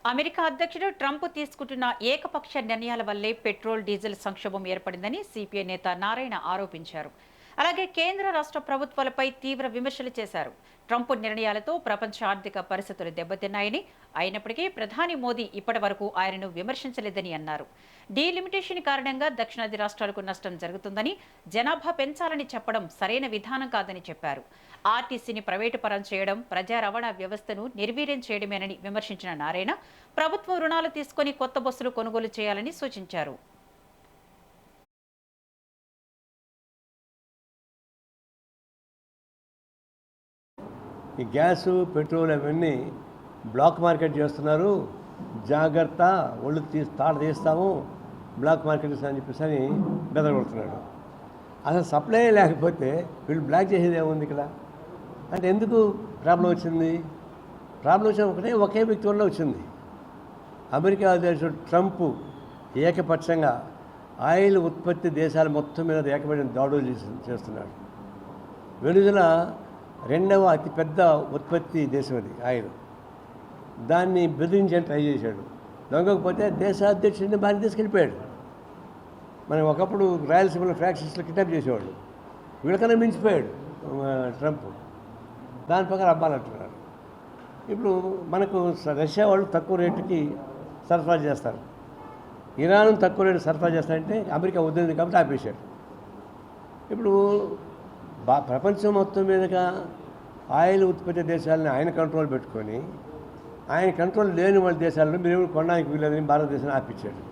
America అధ్యక్షుడు Trump తీసుకుంటున్న ఏకపక్ష నిర్ణయాల వల్లే పెట్రోల్ డీజిల్ సంక్షోభం ఏర్పడిందని సిపిఐ నేత నారాయణ ఆరోపించారు. అలాగే కేంద్ర రాష్ట్ర ప్రభుత్వాలపై తీవ్ర విమర్శలు చేశారు. ట్రంప్ నిర్ణయాలతో ప్రపంచ ఆర్థిక పరిస్థితులు దెబ్బతిన్నాయని, అయినప్పటికీ ప్రధాని మోదీ ఇప్పటి వరకు ఆయనను విమర్శించలేదని అన్నారు. డీలిమిటేషన్ కారణంగా దక్షిణాది రాష్ట్రాలకు నష్టం జరుగుతుందని, జనాభా పెంచాలని చెప్పడం సరైన విధానం కాదని చెప్పారు. ఆర్టీసీని ప్రైవేటు పరం చేయడం, ప్రజా రవాణా వ్యవస్థను నిర్వీర్యం చేయడమేనని విమర్శించిన నారాయణ, ప్రభుత్వం రుణాలు తీసుకుని కొత్త బస్సులు కొనుగోలు చేయాలని సూచించారు. ఈ గ్యాసు పెట్రోల్ అవన్నీ బ్లాక్ మార్కెట్ చేస్తున్నారు, జాగ్రత్త, ఒళ్ళు తాట తీస్తాము, బ్లాక్ మార్కెట్ అని చెప్పేసి అని బెదరగొడుతున్నాడు. అసలు సప్లై లేకపోతే వీళ్ళు బ్లాక్ చేసేది ఏముంది ఇక్కడ అంటే ఎందుకు ప్రాబ్లం వచ్చింది? ప్రాబ్లం వచ్చిన ఒకే వ్యక్తి వల్ల వచ్చింది. అమెరికా అధ్యక్షుడు ట్రంప్ ఏకపక్షంగా ఆయిల్ ఉత్పత్తి దేశాల మొత్తం మీద ఏకపక్షంగా దాడులు చేస్తున్నాడు. వెనుజులా రెండవ అతిపెద్ద ఉత్పత్తి దేశం అది ఆయిల్. దాన్ని బెదిరించని ట్రై చేశాడు. దొంగకపోతే దేశాధ్యక్షుడిని బాగా తీసుకెళ్ళిపోయాడు. మనం ఒకప్పుడు రాయలసీమలో ఫ్యాక్షన్స్లో కిడ్నాప్ చేసేవాళ్ళు, వీళ్ళకన్నా మించిపోయాడు ట్రంప్. దాని ప్రకారం అబ్బాలంటున్నారు. ఇప్పుడు మనకు రష్యా వాళ్ళు తక్కువ రేటుకి సరఫరా చేస్తారు, ఇరాన్ తక్కువ రేటు సరఫరా చేస్తారంటే అమెరికా వద్దు కాబట్టి ఆపేశాడు. ఇప్పుడు ప్రపంచం మొత్తం మీదుగా ఆయిల్ ఉత్పత్తి దేశాలని ఆయన కంట్రోల్ పెట్టుకొని, ఆయన కంట్రోల్ లేని వాళ్ళ దేశాలను మీరు కొనడానికి వీలేదని భారతదేశాన్ని ఆపించాడు.